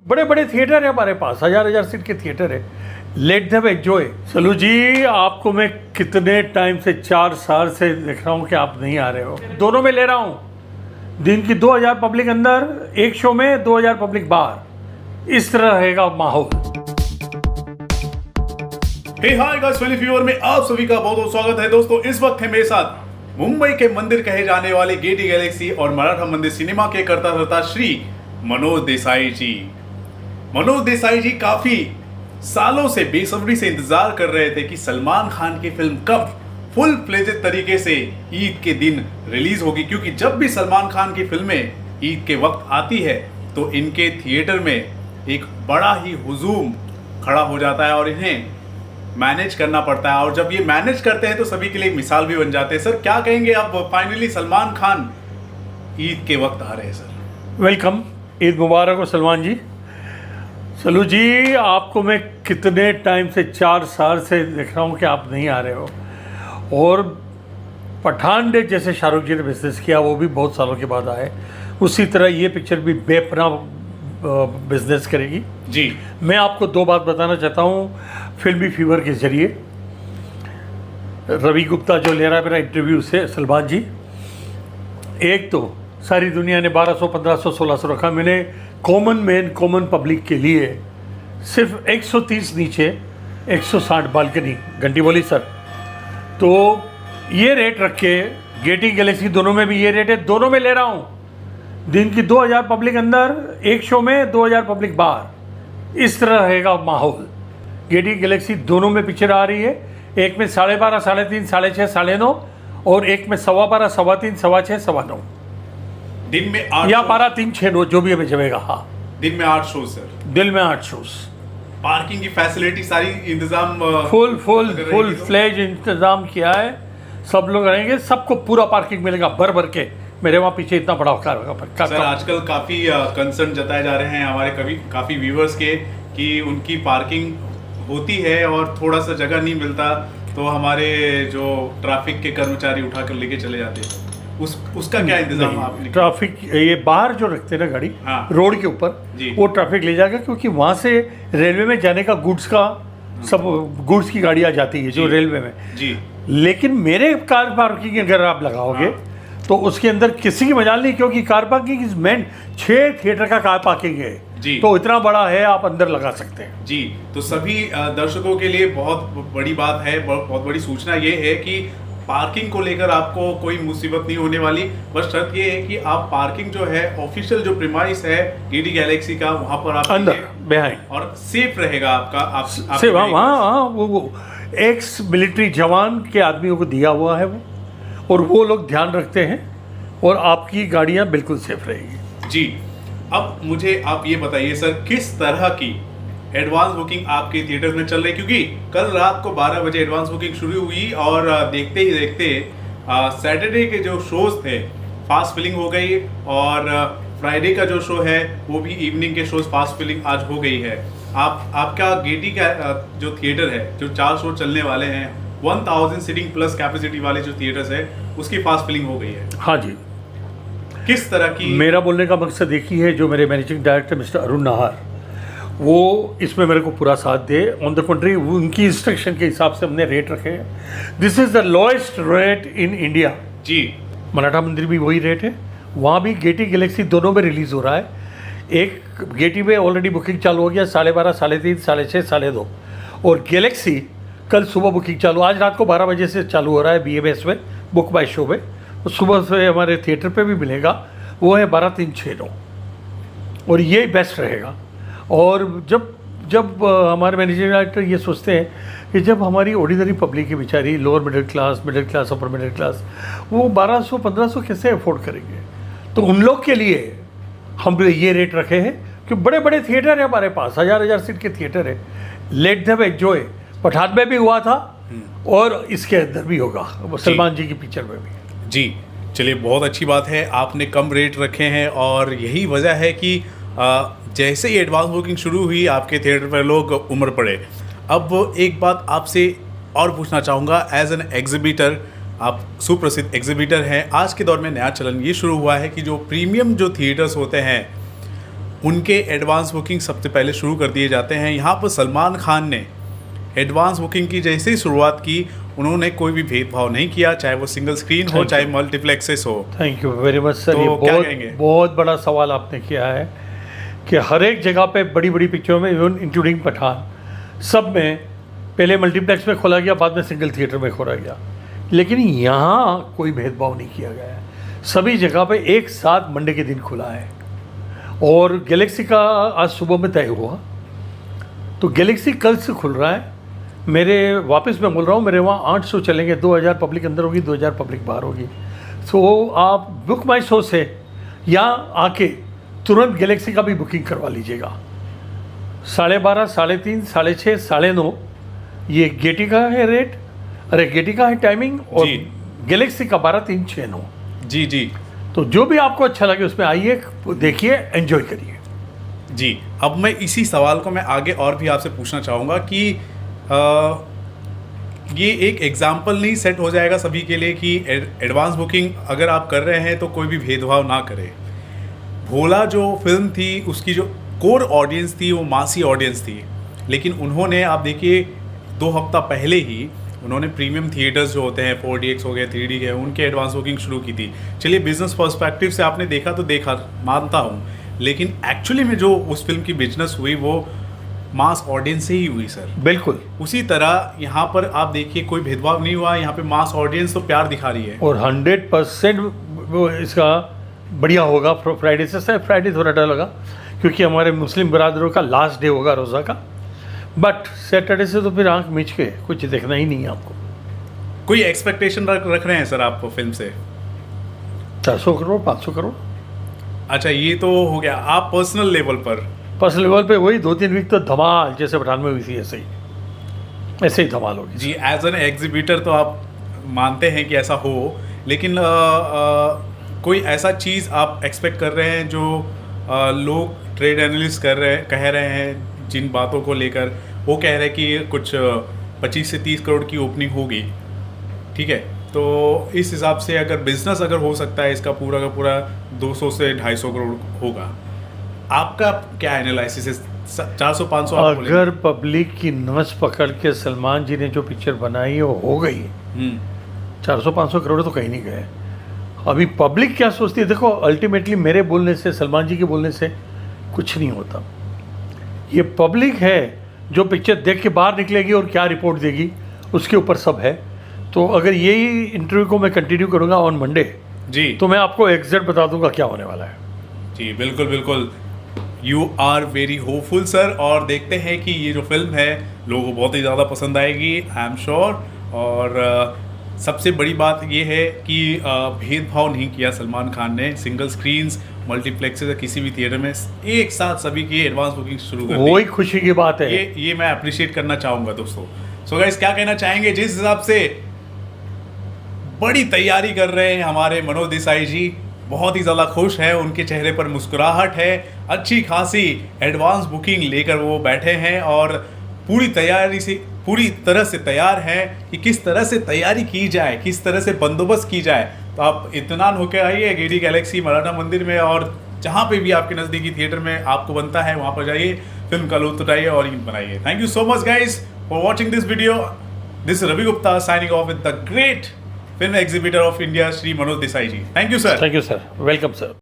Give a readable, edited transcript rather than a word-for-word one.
बड़े बड़े थिएटर है हमारे पास, हजार हजार सीट के थिएटर है। Let them enjoy. सलू जी, आपको मैं कितने टाइम से 4 साल से देख रहा हूँ कि आप नहीं आ रहे हो। दोनों में ले रहा हूँ, दिन की 2000 पब्लिक अंदर, एक शो में 2000 पब्लिक बाहर, इस तरह रहेगा माहौल। हे हाय गाइस, फिल्मी फीवर में आप सभी का बहुत बहुत स्वागत है। दोस्तों, इस वक्त है मेरे साथ मुंबई के मंदिर कहे जाने वाले गेटी गैलेक्सी और मराठा मंदिर सिनेमा के कर्ता धर्ता श्री मनोज देसाई जी। मनोज देसाई जी काफी सालों से बेसब्री से इंतजार कर रहे थे कि सलमान खान की फिल्म कब फुल फ्लेजेड तरीके से ईद के दिन रिलीज होगी, क्योंकि जब भी सलमान खान की फिल्में ईद के वक्त आती है तो इनके थिएटर में एक बड़ा ही हुजूम खड़ा हो जाता है और इन्हें मैनेज करना पड़ता है। और जब ये मैनेज करते हैं तो सभी के लिए एक मिसाल भी बन जाते हैं। सर, क्या कहेंगे आप, फाइनली सलमान खान ईद के वक्त आ रहे हैं सर। वेलकम, ईद मुबारक हो सलमान जी। सलू जी, आपको मैं कितने टाइम से 4 साल से देख रहा हूँ कि आप नहीं आ रहे हो। और पठान डे जैसे शाहरुख जी ने बिजनेस किया, वो भी बहुत सालों के बाद आए, उसी तरह ये पिक्चर भी बेपनाह बिजनेस करेगी जी। मैं आपको 2 बात बताना चाहता हूँ फिल्मी फीवर के जरिए। रवि गुप्ता जो ले रहा है मेरा इंटरव्यू से सलमान जी, एक तो सारी दुनिया ने 1200, 1500, 1600 रखा, मैंने कॉमन मैन, कॉमन पब्लिक के लिए सिर्फ 130 नीचे 160 बालकनी। घंटी बोली सर, तो ये रेट रख के गेटी गैलेक्सी दोनों में भी ये रेट है, दोनों में ले रहा हूँ। दिन की 2000 पब्लिक अंदर, एक शो में 2000 पब्लिक बाहर, इस तरह रहेगा माहौल। गेटी गैलेक्सी दोनों में पिक्चर आ रही है, एक में 12:30, 3:30, 6:30, 9:30 और एक में 12:15, 3:15, 6:15, 9:15 दिन में 8 या 12, 3, 6, 9 जो भी हमें जमेगा। हाँ, दिन में 8 शो सर। दिल में 8 शोज, पार्किंग की फैसिलिटी सारी इंतजाम फुल फ्लेज इंतजाम किया है। सब लोग रहेंगे, सबको पूरा पार्किंग मिलेगा भर भर के। मेरे वहाँ पीछे इतना बड़ा कार होगा। सर, आजकल काफी कंसर्न जताए जा रहे हैं हमारे काफी व्यूवर्स के कि उनकी पार्किंग होती है और थोड़ा सा जगह नहीं मिलता, तो हमारे जो ट्रैफिक के कर्मचारी उठा कर लेके चले जाते हैं। उसका क्या इंतजाम आपने? ट्रैफिक ये बाहर जो रखते हैं ना गाड़ी, हाँ, रोड के ऊपर, वो ट्रैफिक ले जाएगा, क्योंकि वहाँ से रेलवे में जाने का गुड्स का सब गुड्स की गाड़ी आ जाती है जो रेलवे में जी। लेकिन मेरे कार पार्किंग अगर आप लगाओगे, हाँ, तो उसके अंदर किसी की मजाल नहीं, क्योंकि car parking is meant 6 theatre का कार पार्किंग है जी। तो इतना बड़ा है, आप अंदर लगा सकते हैं जी। तो सभी दर्शकों के लिए बहुत बड़ी बात है, बहुत बड़ी सूचना ये है कि पार्किंग को लेकर आपको कोई मुसीबत नहीं होने वाली। बस शर्त ये है कि आप पार्किंग जो है ऑफिशियल जो प्रीमाइस है गेटी गैलेक्सी का, वहां पर आप अंदर बिहाइंड, और सेफ रहेगा आपका। सेफ, हाँ, वो एक्स मिलिट्री जवान के आदमियों को दिया हुआ है वो, और वो लोग ध्यान रखते हैं, और आपकी गाड़ियां बिल्कुल सेफ रहेगी जी। अब मुझे आप ये बताइए सर, किस तरह की एडवांस बुकिंग आपके थिएटर में चल रही है, क्योंकि कल रात को 12 बजे एडवांस बुकिंग शुरू हुई और देखते ही देखते सैटरडे के जो शोज थे फास्ट फिलिंग हो गई, और फ्राइडे का जो शो है वो भी इवनिंग के शोज फास्ट फिलिंग आज हो गई है। आपका गेटी का जो थिएटर है, जो 4 शो चलने वाले हैं, 1000 सीटिंग प्लस कैपेसिटी वाले जो थिएटर्स है, उसकी फास्ट फिलिंग हो गई है। हाँ जी। किस तरह की? मेरा बोलने का मकसद एक ही है, जो मेरे managing director mister Arun Nahar, वो इसमें मेरे को पूरा साथ दे। ऑन द कंट्री, उनकी इंस्ट्रक्शन के हिसाब से हमने रेट रखे हैं। This is the lowest rate in India जी। मराठा मंदिर भी वही रेट है, वहाँ भी गेटी गैलेक्सी दोनों में रिलीज़ हो रहा है। एक गेटी में ऑलरेडी बुकिंग चालू हो गया 12:30, 3:30, 6:30, 6:30, और गैलेक्सी कल सुबह बुकिंग चालू, आज रात को 12 बजे से चालू हो रहा है BMS में, बुक बाय शो में। तो सुबह से हमारे थिएटर पे भी मिलेगा, वो है 12, 3, 6, 9, और ये बेस्ट रहेगा। और जब हमारे मैनेजिंग डायरेक्टर ये सोचते हैं कि जब हमारी ऑर्डिनरी पब्लिक है बेचारी, lower middle class, upper middle class, वो 1200, 1500 कैसे अफोर्ड करेंगे, तो उन लोग के लिए हम ये रेट रखे हैं कि बड़े बड़े थिएटर है हमारे पास, हजार हजार सीट के थिएटर है। Let them enjoy. पठान में भी हुआ था और इसके अंदर भी होगा, सलमान जी की पिक्चर में भी जी। चलिए, बहुत अच्छी बात है, आपने कम रेट रखे हैं, और यही वजह है कि जैसे ही एडवांस बुकिंग शुरू हुई आपके थिएटर पर लोग उमड़ पड़े। अब एक बात आपसे और पूछना चाहूँगा, एज एन एग्जिबिटर, आप सुप्रसिद्ध एग्जिबिटर हैं। आज के दौर में नया चलन ये शुरू हुआ है कि जो प्रीमियम जो थिएटर्स होते हैं उनके एडवांस बुकिंग सबसे पहले शुरू कर दिए जाते हैं। यहाँ पर सलमान खान ने एडवांस बुकिंग की जैसे ही शुरुआत की, उन्होंने कोई भी भेदभाव नहीं किया, चाहे वो सिंगल स्क्रीन हो चाहे मल्टीप्लेक्सेस हो। Thank you very much sir. तो ये क्या बहुत कहेंगे? बहुत बड़ा सवाल आपने किया है कि हर एक जगह पे बड़ी बड़ी पिक्चरों में, इवन इंक्लूडिंग पठान, सब में पहले मल्टीप्लेक्स में खोला गया, बाद में सिंगल थिएटर में खोला गया, लेकिन यहाँ कोई भेदभाव नहीं किया गया है। सभी जगह पे एक साथ मंडे के दिन खुला है। और गैलेक्सी का आज सुबह में तय हुआ, तो गैलेक्सी कल से खुल रहा है। मेरे वापस मैं बोल रहा हूँ, मेरे वहाँ 8 शो चलेंगे, 2000 पब्लिक अंदर होगी, 2000 पब्लिक बाहर होगी। तो आप बुक माई शो से या आके तुरंत गैलेक्सी का भी बुकिंग करवा लीजिएगा। 12:30, 3:30, 6:30, 9:30 ये गेटी का है रेट, अरे गेटी का है टाइमिंग, और जी। गैलेक्सी का 12, 3, 6, 9। जी जी तो जो भी आपको अच्छा लगे उसमें आइए, देखिए, एंजॉय करिए। जी। अब मैं इसी सवाल को मैं आगे और भी आपसे पूछना चाहूँगा कि ये एक एग्जाम्पल नहीं सेट हो जाएगा सभी के लिए कि एडवांस बुकिंग अगर आप कर रहे हैं तो कोई भी भेदभाव ना करें। भोला जो फिल्म थी उसकी जो कोर ऑडियंस थी वो मासी ऑडियंस थी, लेकिन उन्होंने आप देखिए 2 हफ्ता पहले ही उन्होंने प्रीमियम थिएटर्स जो होते हैं 4DX हो गए, 3D के, उनके एडवांस बुकिंग शुरू की थी। चलिए बिजनेस पर्सपेक्टिव से आपने देखा तो देखा, मानता हूँ, लेकिन एक्चुअली में जो उस फिल्म की बिजनेस हुई वो मास ऑडियंस से ही हुई सर। बिल्कुल। उसी तरह यहाँ पर आप देखिए कोई भेदभाव नहीं हुआ, यहाँ पे मास ऑडियंस तो प्यार दिखा रही है। और 100% वो इसका बढ़िया होगा। फ्राइडे से फ्राइडे थोड़ा डर लगा क्योंकि हमारे मुस्लिम बरादरों का लास्ट डे होगा रोज़ा का, बट सैटरडे से तो फिर आंख मीच के कुछ देखना ही नहीं है आपको। कोई एक्सपेक्टेशन रख रहे हैं सर आप फिल्म से? 400 करोड़, 500 करोड़। अच्छा, ये तो हो गया आप पर्सनल लेवल पर। पर्सनल लेवल पे वही 2-3 वीक तो धमाल जैसे पठान में हुई थी, ऐसे ही धमाल होगी जी। एज एन एग्जीबिटर तो आप मानते हैं कि ऐसा हो, लेकिन कोई ऐसा चीज़ आप एक्सपेक्ट कर रहे हैं जो लोग ट्रेड एनालिस्ट कह रहे हैं, जिन बातों को लेकर वो कह रहे हैं कि कुछ 25 से 30 करोड़ की ओपनिंग होगी, ठीक है? तो इस हिसाब से अगर बिजनेस अगर हो सकता है इसका पूरा का पूरा 200 से 250 करोड़ होगा, आपका क्या एनालिसिस है? 400-500 अगर पब्लिक की नस पकड़ के सलमान जी ने जो पिक्चर बनाई है वो हो गई, 400-500 करोड़ तो कहीं नहीं गए। अभी पब्लिक क्या सोचती है, देखो अल्टीमेटली मेरे बोलने से, सलमान जी के बोलने से कुछ नहीं होता। ये पब्लिक है जो पिक्चर देख के बाहर निकलेगी और क्या रिपोर्ट देगी उसके ऊपर सब है। तो अगर यही इंटरव्यू को मैं कंटिन्यू करूँगा ऑन मंडे जी, तो मैं आपको एग्जैक्ट बता दूंगा क्या होने वाला है। जी बिल्कुल बिल्कुल। You are very hopeful sir, और देखते हैं कि ये जो फिल्म है लोगों को बहुत ही ज़्यादा पसंद आएगी, आई एम श्योर। और सबसे बड़ी बात ये है कि भेदभाव नहीं किया सलमान खान ने, सिंगल स्क्रीन्स, मल्टीप्लेक्सेस या किसी भी थिएटर में एक साथ सभी की एडवांस बुकिंग शुरू कर दी। वही खुशी की बात है। ये मैं अप्रिशिएट करना चाहूँगा दोस्तों। सो गाइस, क्या कहना चाहेंगे? जिस हिसाब से बड़ी तैयारी कर रहे हैं हमारे मनोज देसाई जी, बहुत ही ज़्यादा खुश हैं, उनके चेहरे पर मुस्कुराहट है, अच्छी खासी एडवांस बुकिंग लेकर वो बैठे हैं और पूरी तरह से तैयार हैं कि किस तरह से तैयारी की जाए, किस तरह से बंदोबस्त की जाए। तो आप इत्मीनान होकर आइए गेटी गैलेक्सी मराठा मंदिर में, और जहाँ पे भी आपके नज़दीकी थिएटर में आपको बनता है वहाँ पर जाइए, फिल्म का लुत्फ उठाइए और ईद बनाइए। Thank you so much guys for watching this video. This Ravi Gupta signing off with the great film exhibitor of India Shri Manoj Desai ji. Thank you sir. Thank you sir, welcome sir.